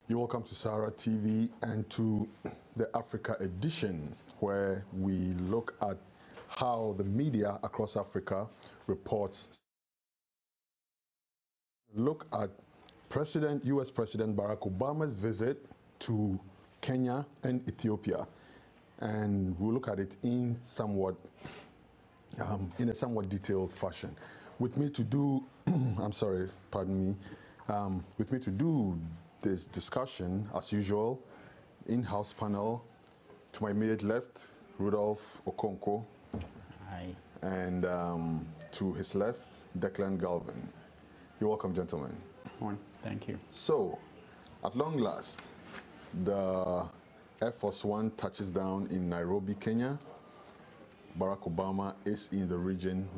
You're welcome to SaharaTV and to the Africa edition, where we look at how the media across Africa reports. Look at U.S. President Barack Obama's visit to Kenya and Ethiopia, and we'll look at it in a somewhat detailed fashion. With me to do, with me to do this discussion, as usual, in-house panel. To my immediate left, Rudolf Okonkwo. Hi. And to his left, Declan Galvin. You're welcome, gentlemen. Morning. Thank you. So, at long last, the Air Force One touches down in Nairobi, Kenya. Barack Obama is in the region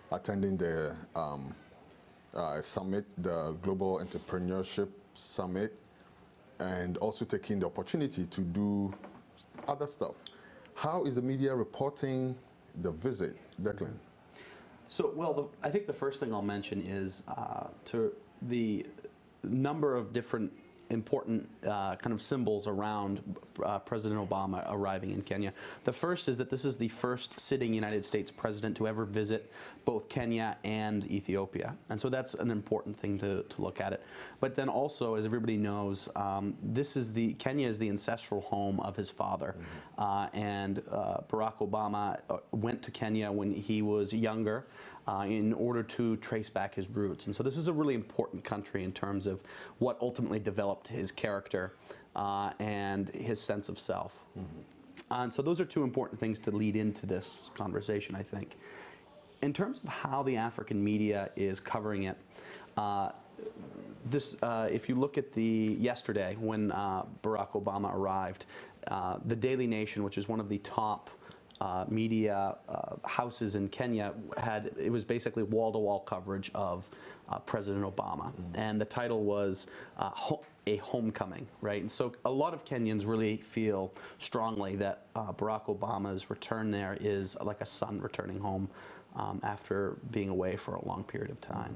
attending the summit, the Global Entrepreneurship Summit, and also taking the opportunity to do other stuff. How is the media reporting the visit, Declan? So, well, I think the first thing I'll mention is to the number of different important kind of symbols around President Obama arriving in Kenya. The first is that this is the first sitting United States president to ever visit both Kenya and Ethiopia. And so that's an important thing to look at it. But then also, as everybody knows, Kenya is the ancestral home of his father. And Barack Obama went to Kenya when he was younger in order to trace back his roots. And so this is a really important country in terms of what ultimately developed his character and his sense of self. And so those are two important things to lead into this conversation, I think. In terms of how the African media is covering it, if you look at yesterday when Barack Obama arrived, the Daily Nation, which is one of the top media houses in Kenya, it was basically wall-to-wall coverage of President Obama, and the title was a homecoming, right? And so a lot of Kenyans really feel strongly that Barack Obama's return there is like a son returning home after being away for a long period of time.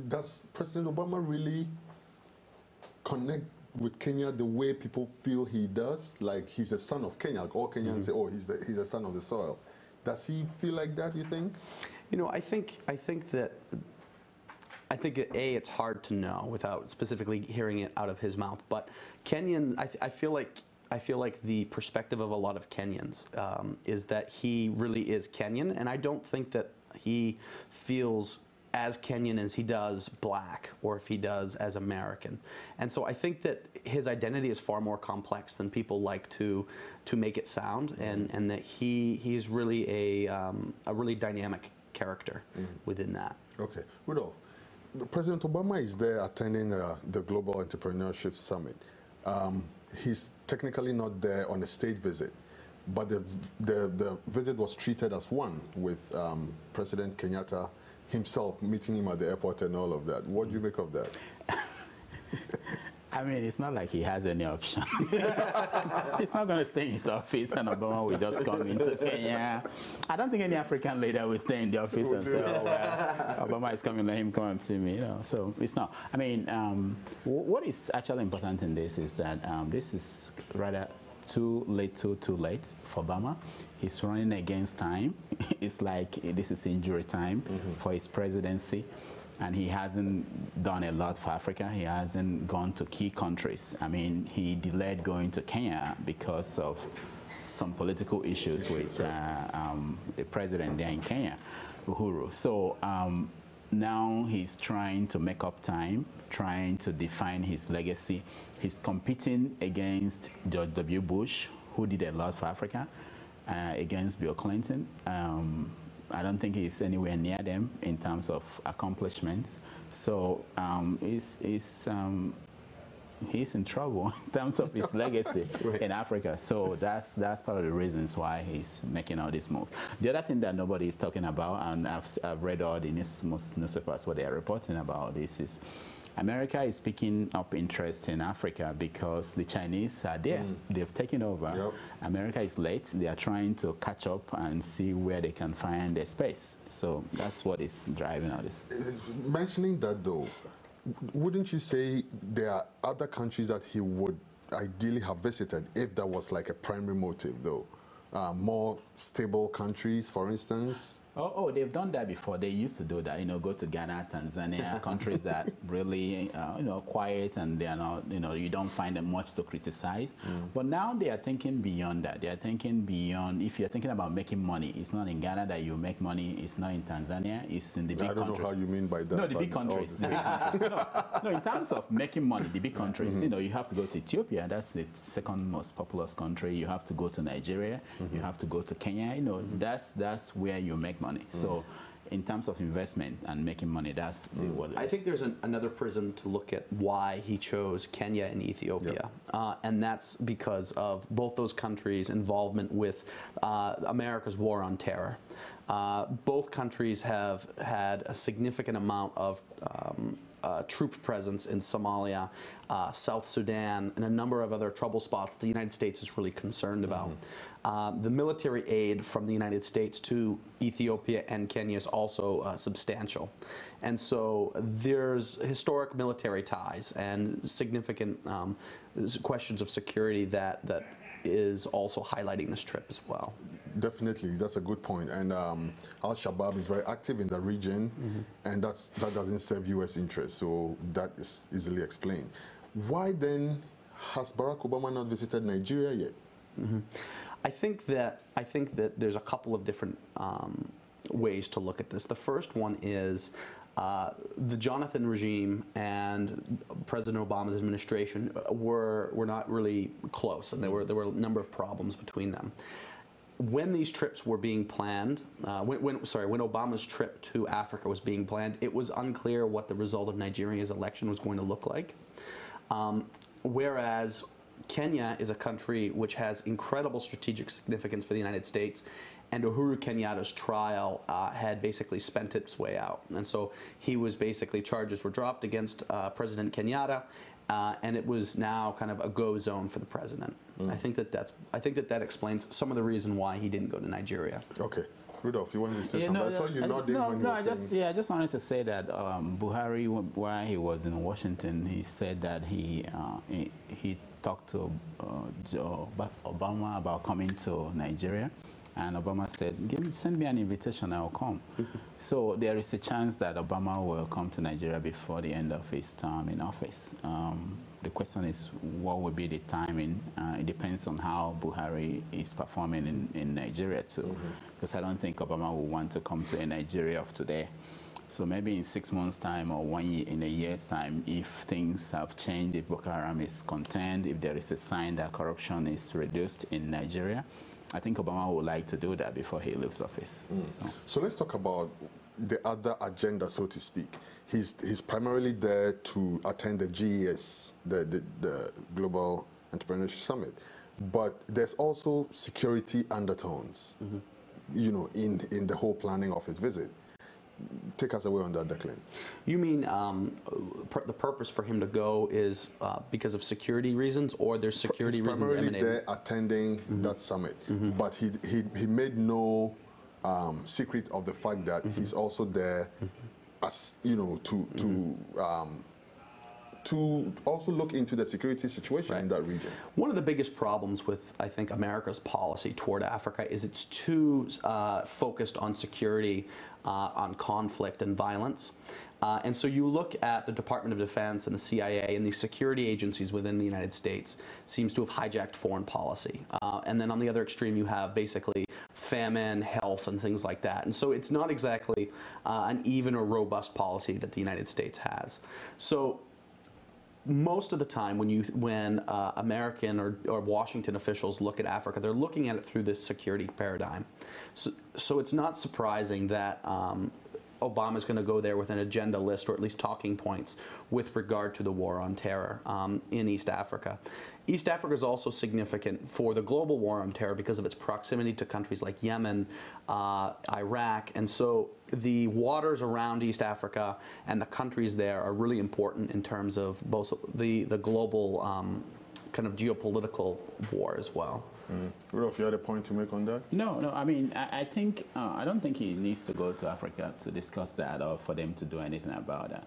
Does President Obama really connect with Kenya the way people feel he does? Like he's a son of Kenya. Like all Kenyans say, oh, he's a son of the soil. Does he feel like that, you think? You know, I think it's hard to know without specifically hearing it out of his mouth. But Kenyan, I feel like the perspective of a lot of Kenyans is that he really is Kenyan, and I don't think that he feels as Kenyan as he does black, or if he does as American. And so I think that his identity is far more complex than people like to make it sound, and that he's really a really dynamic character within that. Okay, Rudolf, President Obama is there attending the Global Entrepreneurship Summit. He's technically not there on a state visit, but the visit was treated as one with President Kenyatta himself meeting him at the airport and all of that. What do you make of that? I mean, it's not like he has any option. He's not going to stay in his office and Obama will just come into Kenya. I don't think any African leader will stay in the office and say, oh, well, Obama is coming, let him come and see me. You know, so it's not. I mean, what is actually important in this is that this is rather too late for Obama. He's running against time. It's like this is injury time for his presidency. And he hasn't done a lot for Africa. He hasn't gone to key countries. I mean, he delayed going to Kenya because of some political issues with the president there in Kenya, Uhuru. So now he's trying to make up time, trying to define his legacy. He's competing against George W. Bush, who did a lot for Africa, against Bill Clinton. I don't think he's anywhere near them in terms of accomplishments. So he's in trouble in terms of his legacy in Africa. So that's part of the reasons why he's making all this move. The other thing that nobody is talking about, and I've read all the most newspapers what they are reporting about this, is America is picking up interest in Africa because the Chinese are there. They've taken over. Yep. America is late. They are trying to catch up and see where they can find their space. So that's what is driving all this. Mentioning that, though, wouldn't you say there are other countries that he would ideally have visited if that was like a primary motive, though? More stable countries, for instance? Oh, they've done that before. They used to do that, go to Ghana, Tanzania, countries that really, quiet, and they are not, you don't find them much to criticize. But now they are thinking beyond that. They are thinking beyond, if you're thinking about making money, it's not in Ghana that you make money, it's not in Tanzania, it's in the big countries. I don't know how you mean by that. No, the big countries. The big countries. No, in terms of making money, the big countries, you have to go to Ethiopia, that's the second most populous country. You have to go to Nigeria, you have to go to Kenya, that's where you make money. So in terms of investment and making money, that's what it is. I think there's another prism to look at why he chose Kenya and Ethiopia. And that's because of both those countries' involvement with America's war on terror. Both countries have had a significant amount of troop presence in Somalia, South Sudan, and a number of other trouble spots that the United States is really concerned about. The military aid from the United States to Ethiopia and Kenya is also substantial. And so there's historic military ties and significant questions of security that is also highlighting this trip as well. Definitely, that's a good point. And Al-Shabaab is very active in the region, and that doesn't serve U.S. interests, so that is easily explained. Why then has Barack Obama not visited Nigeria yet? I think that there's a couple of different ways to look at this. The first one is the Jonathan regime and President Obama's administration were not really close, and there were a number of problems between them. When these trips were being planned, when Obama's trip to Africa was being planned, it was unclear what the result of Nigeria's election was going to look like. Whereas Kenya is a country which has incredible strategic significance for the United States, and Uhuru Kenyatta's trial had basically spent its way out. And so he was basically, charges were dropped against President Kenyatta, and it was now kind of a go zone for the president. I think that explains some of the reason why he didn't go to Nigeria. Okay. Rudolf, you wanted to say something? I saw you nodding when you were saying... I just wanted to say that Buhari, while he was in Washington, he said that he talked to Obama about coming to Nigeria. And Obama said, send me an invitation, I'll come. So there is a chance that Obama will come to Nigeria before the end of his term in office. The question is, what will be the timing? It depends on how Buhari is performing in Nigeria too. Because I don't think Obama will want to come to a Nigeria of today. So maybe in 6 months' time or 1 year, in a year's time, if things have changed, if Boko Haram is contained, if there is a sign that corruption is reduced in Nigeria, I think Obama would like to do that before he leaves office. So let's talk about the other agenda, so to speak. He's primarily there to attend the GES, the Global Entrepreneurship Summit. But there's also security undertones, in the whole planning of his visit. Take us away on that, Declan. You mean the purpose for him to go is because of security reasons, or there's security reasons emanating? He's primarily there attending that summit, but he made no secret of the fact that he's also there as to also look into the security situation in that region. One of the biggest problems with, I think, America's policy toward Africa is it's too focused on security, on conflict and violence. And so you look at the Department of Defense and the CIA and the security agencies within the United States seems to have hijacked foreign policy. And then on the other extreme, you have basically famine, health, and things like that. And so it's not exactly an even or robust policy that the United States has. So most of the time when American or Washington officials look at Africa, they're looking at it through this security paradigm. So it's not surprising that Obama's going to go there with an agenda list, or at least talking points, with regard to the war on terror in East Africa. East Africa is also significant for the global war on terror because of its proximity to countries like Yemen, Iraq, and so the waters around East Africa and the countries there are really important in terms of both the global kind of geopolitical war as well. Rudolf, you had a point to make on that? No. I mean, I think I don't think he needs to go to Africa to discuss that or for them to do anything about that.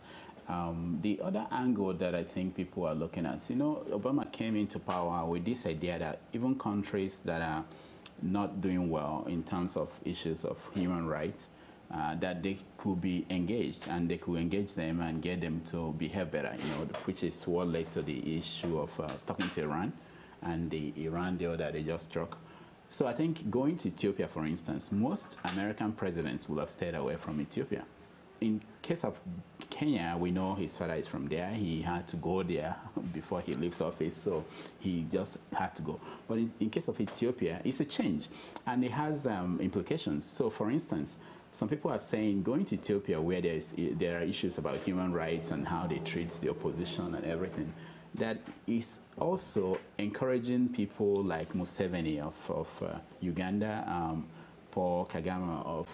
The other angle that I think people are looking at, Obama came into power with this idea that even countries that are not doing well in terms of issues of human rights, that they could be engaged, and they could engage them and get them to behave better, which is what led to the issue of talking to Iran and the Iran deal that they just struck. So I think going to Ethiopia, for instance, most American presidents will have stayed away from Ethiopia. In case of Kenya, we know his father is from there. He had to go there before he leaves office, so he just had to go. But in case of Ethiopia, it's a change, and it has implications. So, for instance, some people are saying going to Ethiopia, where there are issues about human rights and how they treat the opposition and everything, that is also encouraging people like Museveni of Uganda, Paul Kagame of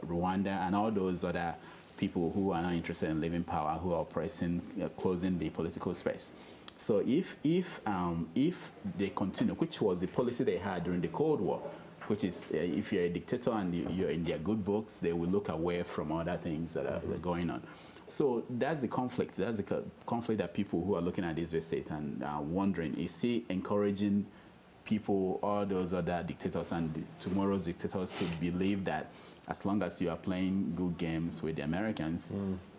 Rwanda, and all those other people who are not interested in leaving power, who are pressing, closing the political space. So if they continue, which was the policy they had during the Cold War, which is if you're a dictator and you're in their good books, they will look away from other things that are going on. So that's the conflict. That's the conflict that people who are looking at this visit and wondering, is he encouraging people, all those other dictators and tomorrow's dictators, to believe that as long as you are playing good games with the Americans,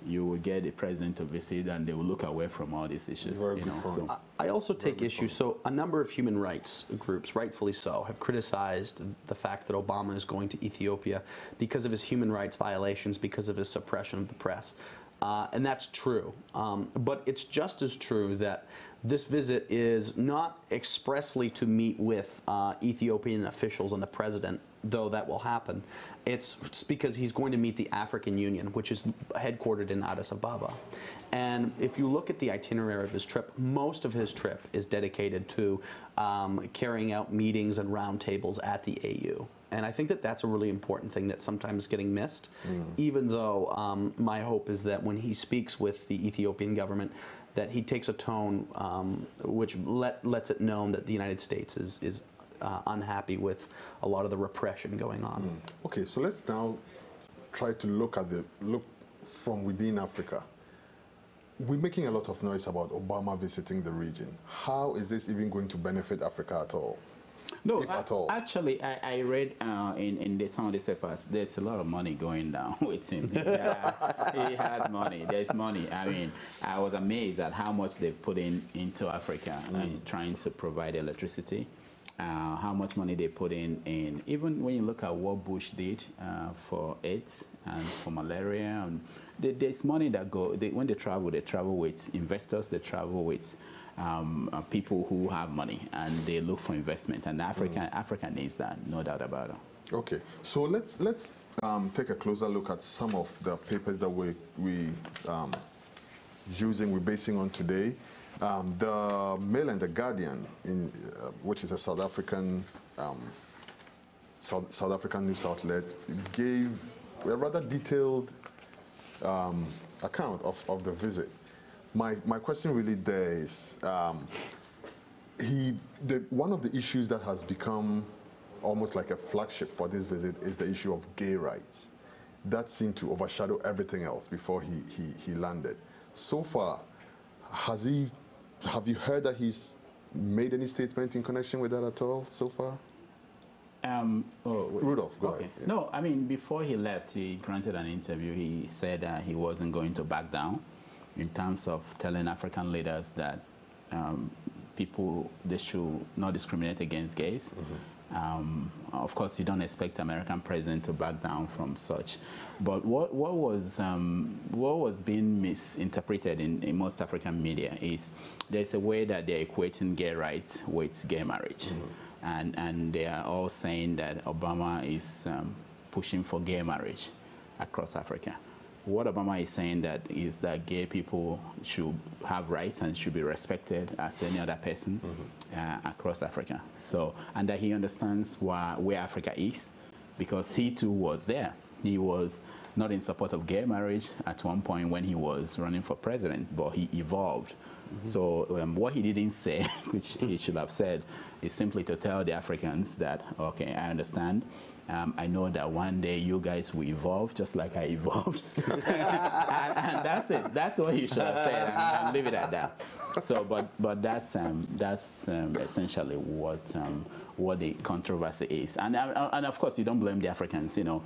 you will get the president to visit and they will look away from all these issues. So I also take issue. So a number of human rights groups, rightfully so, have criticized the fact that Obama is going to Ethiopia because of his human rights violations, because of his suppression of the press. And that's true. But it's just as true that this visit is not expressly to meet with Ethiopian officials and the president, though that will happen. It's because he's going to meet the African Union, which is headquartered in Addis Ababa. And if you look at the itinerary of his trip, most of his trip is dedicated to carrying out meetings and roundtables at the AU. And I think that that's a really important thing that's sometimes getting missed, even though my hope is that when he speaks with the Ethiopian government, that he takes a tone which lets it known that the United States is unhappy with a lot of the repression going on. Okay, so let's now try to look from within Africa. We're making a lot of noise about Obama visiting the region. How is this even going to benefit Africa at all? No, if at all. Actually, I read in some of these papers, there's a lot of money going down with him. He has money. There's money. I mean, I was amazed at how much they've put into Africa and trying to provide electricity. How much money they put in, even when you look at what Bush did for AIDS and for malaria, and there's money that when they travel with investors, they travel with people who have money, and they look for investment, and Africa needs that, no doubt about it. Okay, so let's take a closer look at some of the papers that we're basing on today. The Mail and the Guardian, which is a South African news outlet, gave a rather detailed account of the visit. My question really there is, one of the issues that has become almost like a flagship for this visit is the issue of gay rights. That seemed to overshadow everything else before he landed. So far, have you heard that he's made any statement in connection with that at all so far? Rudolf, go ahead. Yeah. No, I mean, before he left, he granted an interview. He said he wasn't going to back down in terms of telling African leaders that they should not discriminate against gays. Of course, you don't expect American president to back down from such. But what was being misinterpreted in most African media is there's a way that they're equating gay rights with gay marriage. And they are all saying that Obama is pushing for gay marriage across Africa. What Obama is saying is that gay people should have rights and should be respected as any other person across Africa. So, and that he understands where Africa is, because he too was there. He was not in support of gay marriage at one point when he was running for president, but he evolved. So what he didn't say, which he should have said, is simply to tell the Africans that, okay, I understand. I know that one day you guys will evolve just like I evolved. and that's it. That's what you should have said, and leave it at that. So, but that's essentially what the controversy is, and of course you don't blame the Africans. You know,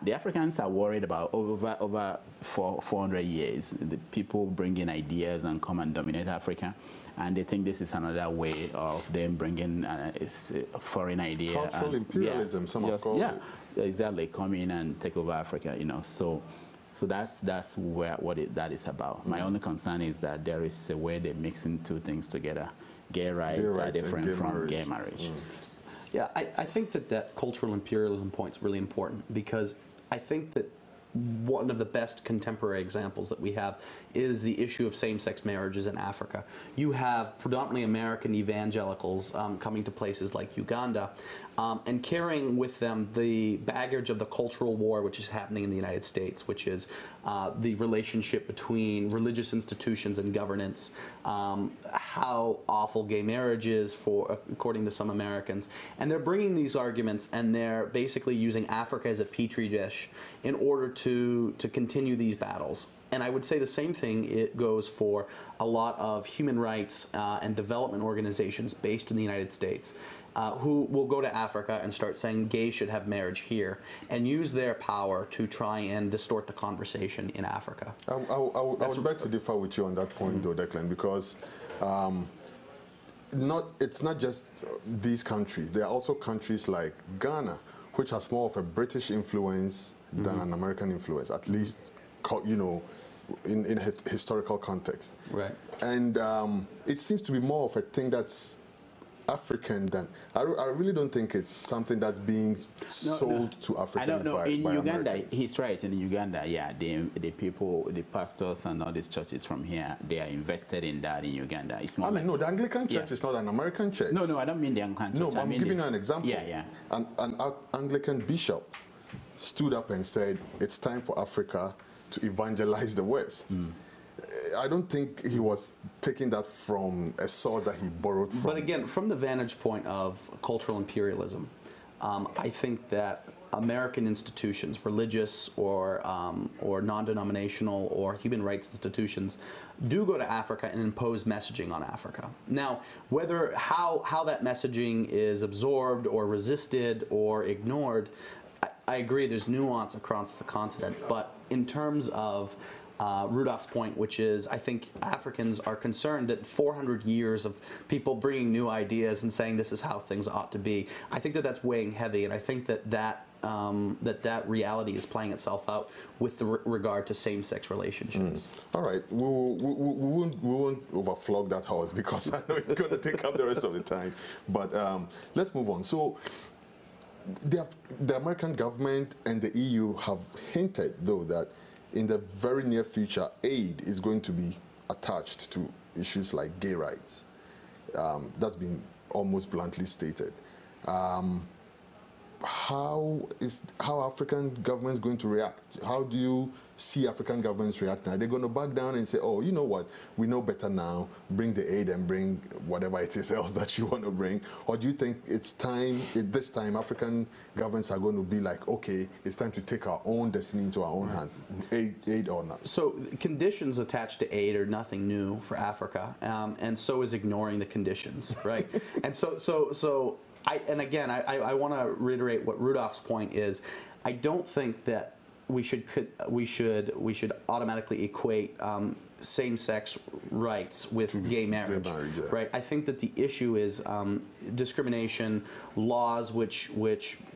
the Africans are worried about over 400 years the people bringing ideas and come and dominate Africa. And they think this is another way of them bringing a foreign idea. Cultural imperialism, some have called it. Yeah, exactly. Come in and take over Africa, you know. So that's what that is about. My only concern is that there is a way they're mixing two things together. Gay rights are different from gay marriage. Yeah, I think that cultural imperialism point is really important, because I think that one of the best contemporary examples that we have is the issue of same-sex marriages in Africa. You have predominantly American evangelicals coming to places like Uganda and carrying with them the baggage of the cultural war which is happening in the United States, which is the relationship between religious institutions and governance, how awful gay marriage is according to some Americans. And they're bringing these arguments, and they're basically using Africa as a petri dish in order to continue these battles. And I would say the same thing it goes for a lot of human rights and development organizations based in the United States, who will go to Africa and start saying gays should have marriage here, and use their power to try and distort the conversation in Africa. I would beg to differ with you on that point, though, Declan, because it's not just these countries. There are also countries like Ghana, which has more of a British influence than an American influence, at least, you know, in a historical context. Right. And it seems to be more of a thing that's African than, I really don't think it's something that's being sold to Africans. I don't know. by In Uganda, Americans. he's right. In Uganda, yeah, the people, the pastors and all these churches from here, they are invested in that in Uganda. It's more no, the Anglican Church is not an American church. No, I don't mean the Anglican Church. No, I'm giving you an example. Yeah. An Anglican bishop stood up and said, it's time for Africa to evangelize the West. I don't think he was taking that from a source that he borrowed from. But again, from the vantage point of cultural imperialism, I think that American institutions, religious or non-denominational or human rights institutions, do go to Africa and impose messaging on Africa. Now, how that messaging is absorbed or resisted or ignored, I agree there's nuance across the continent, but in terms of Rudolf's point, which is I think Africans are concerned that 400 years of people bringing new ideas and saying this is how things ought to be, I think that that's weighing heavy, and I think that reality is playing itself out with regard to same-sex relationships. All right, we won't overflog that horse because I know it's going to take up the rest of the time, but let's move on. So the American government and the EU have hinted, though, that in the very near future, aid is going to be attached to issues like gay rights. That's been almost bluntly stated. How African governments going to react? How do you see African governments reacting? Are they going to back down and say, oh, you know what, we know better now, bring the aid and bring whatever it is else that you want to bring? Or do you think it's time, this time, African governments are going to be like, okay, it's time to take our own destiny into our own hands, aid or not? So conditions attached to aid are nothing new for Africa, and so is ignoring the conditions, right? And so I want to reiterate what Rudolf's point is. I don't think that we should automatically equate same-sex rights with gay marriage, right? I think that the issue is discrimination, laws which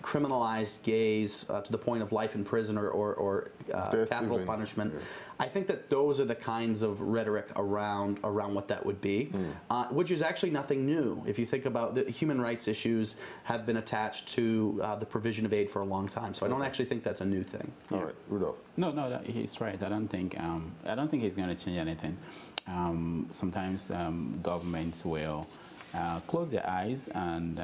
criminalize gays to the point of life in prison or capital punishment. Yeah. I think that those are the kinds of rhetoric around what that would be, which is actually nothing new. If you think about the human rights issues have been attached to the provision of aid for a long time, so I don't actually think that's a new thing. All right, Rudolf. No, he's right. I don't think he's going to change anything. Sometimes governments will close their eyes and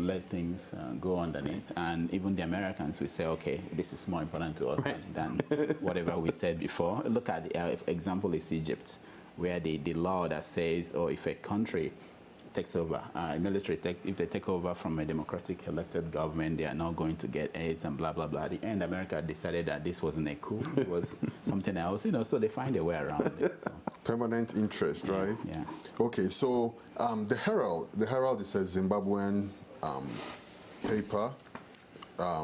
let things go underneath. And even the Americans will say, okay, this is more important to us than whatever we said before. Look at the example is Egypt, where the law that says, oh, if a country takes over, if they take over from a democratic elected government, they are not going to get aids and blah, blah, blah. At the end, America decided that this wasn't a coup, it was something else, so they find a way around it. So. Permanent interest, right? Yeah. Okay, so the Herald is a Zimbabwean paper,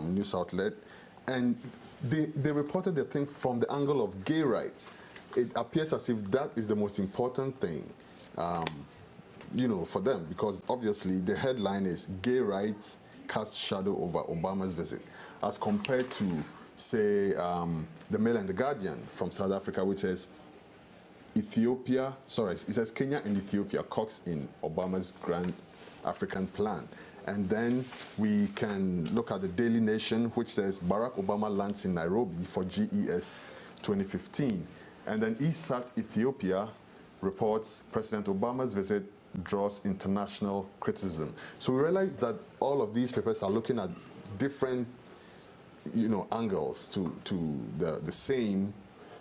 news outlet, and they reported the thing from the angle of gay rights. It appears as if that is the most important thing, for them, because obviously the headline is "Gay Rights Cast Shadow Over Obama's Visit," as compared to, say, the Mail and the Guardian from South Africa, which says it says Kenya and Ethiopia cocks in Obama's Grand African Plan. And then we can look at the Daily Nation, which says Barack Obama lands in Nairobi for GES 2015. And then ESAT Ethiopia reports President Obama's visit draws international criticism. So we realize that all of these papers are looking at different, angles to the same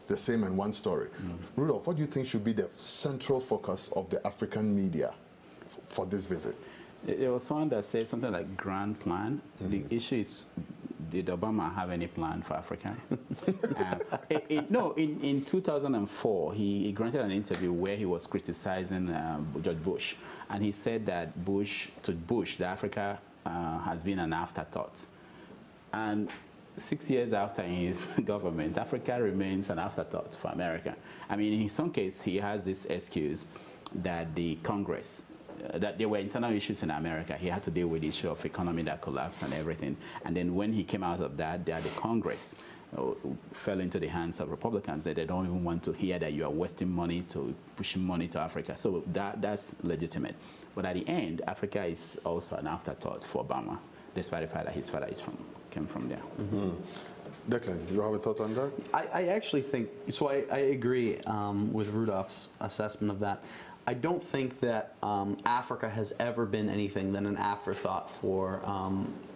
and one story. Rudolf, what do you think should be the central focus of the African media for this visit? There was one that said something like grand plan. The issue is, did Obama have any plan for Africa? In 2004, he granted an interview where he was criticizing George Bush. And he said that to Bush, that Africa has been an afterthought. And 6 years after his government, Africa remains an afterthought for America. I mean, in some case, he has this excuse that the Congress, that there were internal issues in America. He had to deal with the issue of economy that collapsed and everything. And then when he came out of that, the Congress fell into the hands of Republicans that they don't even want to hear that you are wasting money to pushing money to Africa. So that's legitimate. But at the end, Africa is also an afterthought for Obama, despite the fact that his father came from there. Declan, you have a thought on that? I actually think, so I agree with Rudolph's assessment of that. I don't think that Africa has ever been anything than an afterthought for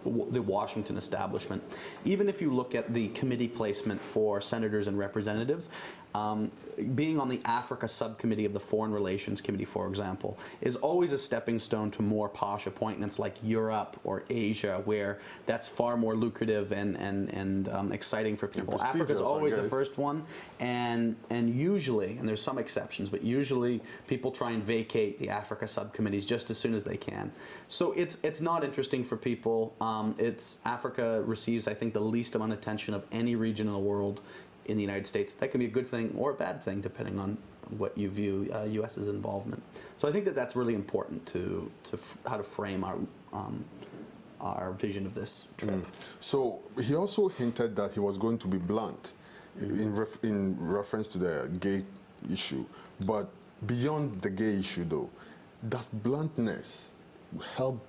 the Washington establishment. Even if you look at the committee placement for senators and representatives, being on the Africa subcommittee of the Foreign Relations Committee, for example, is always a stepping stone to more posh appointments like Europe or Asia, where that's far more lucrative and exciting for people. Africa's always the first one, and usually, and there's some exceptions, but usually people try and vacate the Africa subcommittees just as soon as they can. So it's not interesting for people. Africa receives, I think, the least amount of attention of any region in the world in the United States. That can be a good thing or a bad thing, depending on what you view U.S.'s involvement. So I think that that's really important to how to frame our vision of this trip. So he also hinted that he was going to be blunt in reference to the gay issue. But beyond the gay issue, though, does bluntness help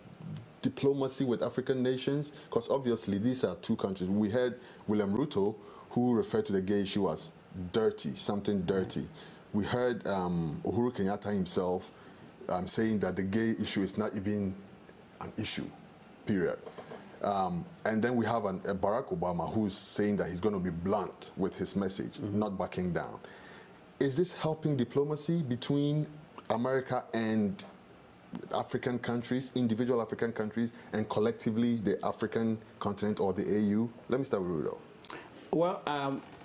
diplomacy with African nations? Because obviously these are two countries. We heard William Ruto, who referred to the gay issue as dirty, something dirty. We heard Uhuru Kenyatta himself saying that the gay issue is not even an issue, period. And then we have a Barack Obama who's saying that he's going to be blunt with his message, not backing down. Is this helping diplomacy between America and African countries, individual African countries, and collectively the African continent or the AU? Let me start with Rudolf. Well,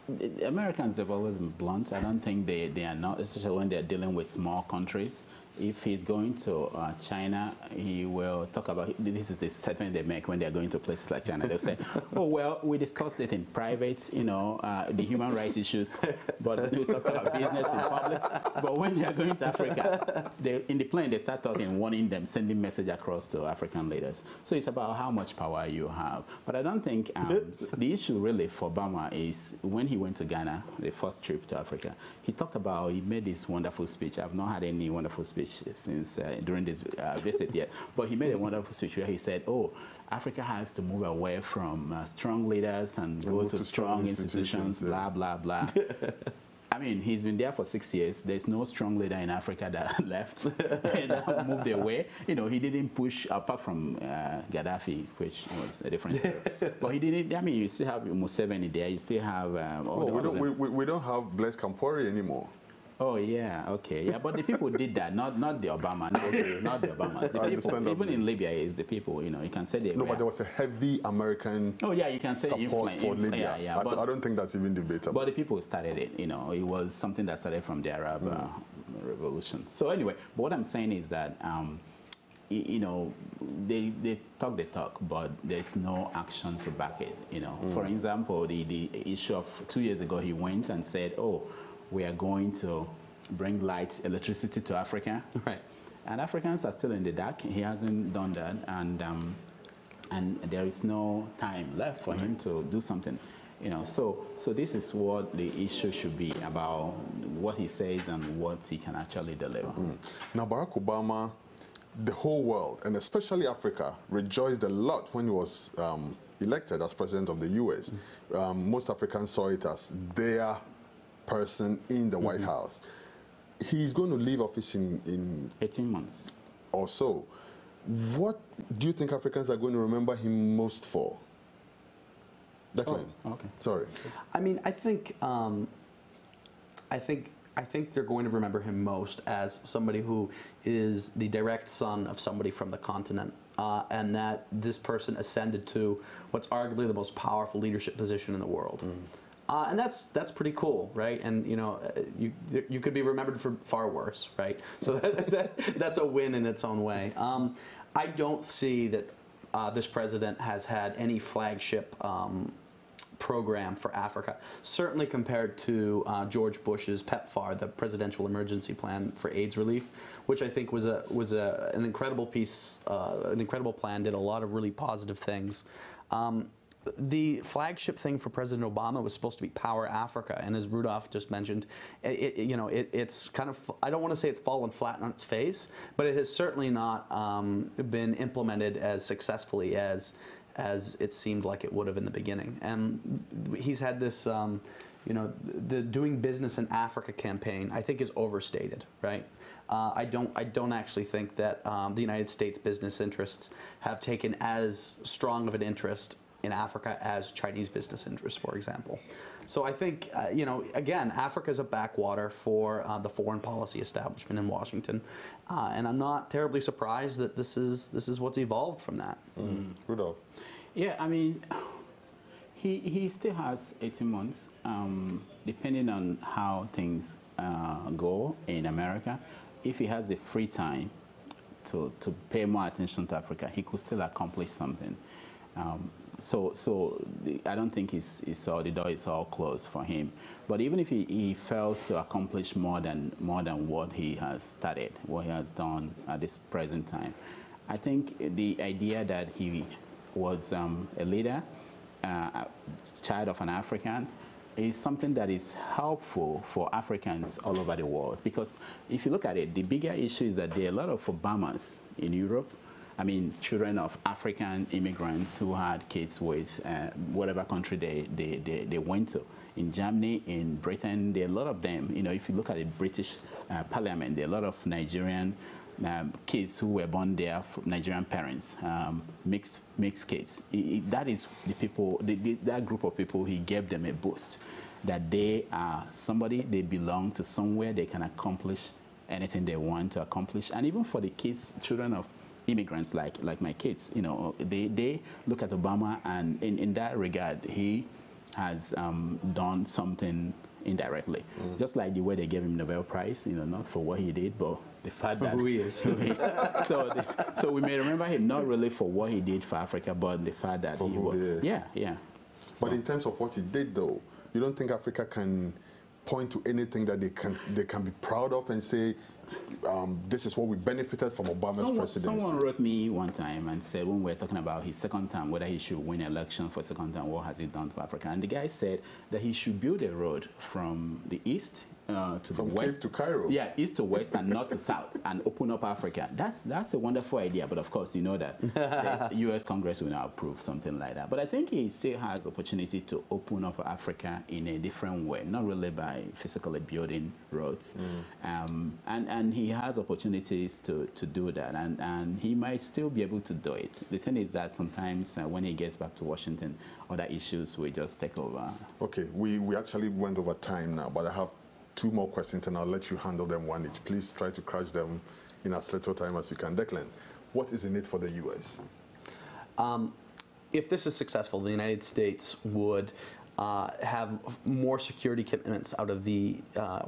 the Americans have always been blunt. I don't think they are not, especially when they're dealing with small countries. If he's going to China, he will talk about, this is the statement they make when they're going to places like China. They'll say, oh, well, we discussed it in private, the human rights issues, but we talked about business in public. But when they're going to Africa, in the plane, they start talking, warning them, sending message across to African leaders. So it's about how much power you have. But I don't think the issue really for Obama is when he went to Ghana, the first trip to Africa, he talked about, he made this wonderful speech. I've not had any wonderful speech since during this visit yet, but he made a wonderful speech where he said, oh, Africa has to move away from strong leaders and go to strong institutions, blah, blah, blah. I mean, he's been there for 6 years. There's no strong leader in Africa that left and moved away. He didn't push, apart from Gaddafi, which was a different story. But he didn't, I mean, you still have Museveni there. You still have... we don't have Blaise Compaoré anymore. Oh yeah, okay, yeah, but the people did that, not the Obama, not the Obamas. The people, even in Libya, is the people. You know, you can say they. No, but there was a heavy American. Oh yeah, you can say support for Libya. Yeah, I don't think that's even debatable. But the people started it. You know, it was something that started from the Arab Revolution. So anyway, but what I'm saying is that. You know, they talk the talk, but there's no action to back it. You know, for example, the issue of 2 years ago, he went and said, "Oh, we are going to bring light, electricity to Africa." Right. And Africans are still in the dark. He hasn't done that, and there is no time left for him to do something. You know, so this is what the issue should be about: what he says and what he can actually deliver. Now, Barack Obama. The whole world, and especially Africa, rejoiced a lot when he was elected as president of the U.S. Most Africans saw it as their person in the White House. He's going to leave office in 18 months or so. What do you think Africans are going to remember him most for? Declan. Oh, okay. Sorry. I mean, I think they're going to remember him most as somebody who is the direct son of somebody from the continent, and that this person ascended to what's arguably the most powerful leadership position in the world. And that's pretty cool, right? And you know, you could be remembered for far worse, right? So that's a win in its own way. I don't see that this president has had any flagship program for Africa, certainly compared to George Bush's PEPFAR, the Presidential Emergency Plan for AIDS Relief, which I think was an incredible piece, an incredible plan, did a lot of really positive things. The flagship thing for President Obama was supposed to be Power Africa, and as Rudolf just mentioned, it's kind of, I don't want to say it's fallen flat on its face, but it has certainly not been implemented as successfully as it seemed like it would have in the beginning. And he's had this, the Doing Business in Africa campaign, I think, is overstated, right? I don't actually think that the United States business interests have taken as strong of an interest in Africa as Chinese business interests, for example. So I think, again, Africa is a backwater for the foreign policy establishment in Washington, and I'm not terribly surprised that this is what's evolved from that. Rudolf. Yeah, I mean, he still has 18 months, depending on how things go in America. If he has the free time to pay more attention to Africa, he could still accomplish something. So I don't think the door is all closed for him. But even if he fails to accomplish more than what he has started, what he has done at this present time, I think the idea that he was a leader, child of an African, is something that is helpful for Africans all over the world. Because if you look at it, the bigger issue is that there are a lot of Obamas in Europe. I mean, children of African immigrants who had kids with whatever country they went to. In Germany, in Britain, there are a lot of them. You know, if you look at the British Parliament, there are a lot of Nigerian kids who were born there from Nigerian parents, mixed kids. That is the people, that group of people, he gave them a boost, that they are somebody, they belong to somewhere, they can accomplish anything they want to accomplish. And even for the kids, children of immigrants like my kids, you know, they look at Obama, and in that regard, he has done something indirectly. Just like the way they gave him Nobel Prize, you know, not for what he did, but the fact that who he is. so we may remember him not really for what he did for Africa, but the fact that for he who was. He is. Yeah. But in terms of what he did, though, you don't think Africa can point to anything that they can be proud of and say, this is what we benefited from Obama's presidency? Someone wrote me one time and said, when we were talking about his second term, whether he should win an election for a second term, what has he done to Africa? And the guy said that he should build a road from the east to the west. From Cape to Cairo. Yeah, east to west and north to south, and open up Africa. That's a wonderful idea, but of course you know that the U.S. Congress will not approve something like that. But I think he still has opportunity to open up Africa in a different way, not really by physically building roads. And he has opportunities to do that, and he might still be able to do it. The thing is that sometimes when he gets back to Washington, other issues will just take over. Okay, we actually went over time now, but I have 2 more questions, and I'll let you handle them one each. Please try to crush them in as little time as you can. Declan, what is in it for the U.S.? If this is successful, the United States would have more security commitments out of the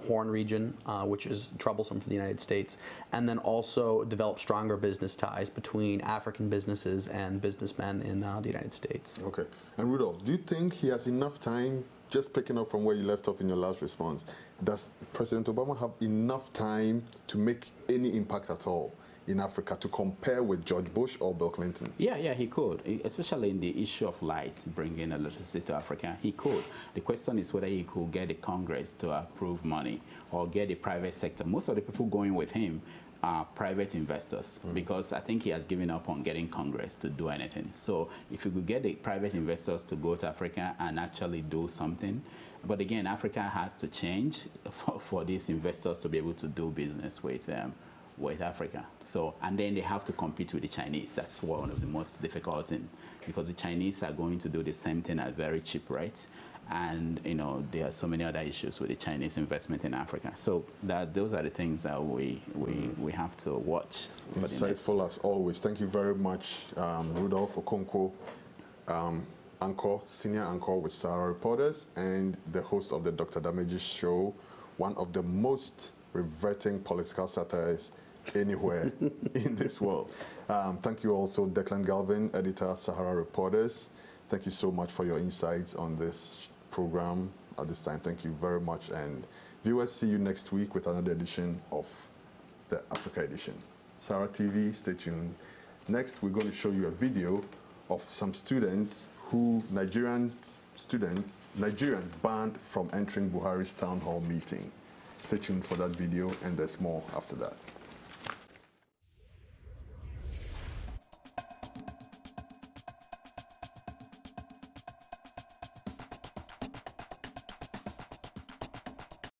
Horn region, which is troublesome for the United States, and then also develop stronger business ties between African businesses and businessmen in the United States. Okay. And Rudolf, do you think he has enough time, just picking up from where you left off in your last response, does President Obama have enough time to make any impact at all in Africa to compare with George Bush or Bill Clinton? Yeah, he could, especially in the issue of lights, bringing electricity to Africa. He could. The question is whether he could get the Congress to approve money or get the private sector. Most of the people going with him are private investors, because I think he has given up on getting Congress to do anything. So if you could get the private investors to go to Africa and actually do something, but again, Africa has to change for these investors to be able to do business with Africa. So, and then they have to compete with the Chinese. That's one of the most difficult things, because the Chinese are going to do the same thing at very cheap rates. And, you know, there are so many other issues with the Chinese investment in Africa. So those are the things that we have to watch. Insightful as always. Thank you very much, Rudolf Okonkwo, senior anchor with Sahara Reporters, and the host of the Dr. Damage's show, one of the most reverting political satires anywhere in this world. Thank you also, Declan Galvin, editor, Sahara Reporters. Thank you so much for your insights on this program at this time. Thank you very much. And viewers, see you next week with another edition of the Africa edition. SaharaTV, stay tuned. Next, we're going to show you a video of some students Nigerians banned from entering Buhari's town hall meeting. Stay tuned for that video, and there's more after that.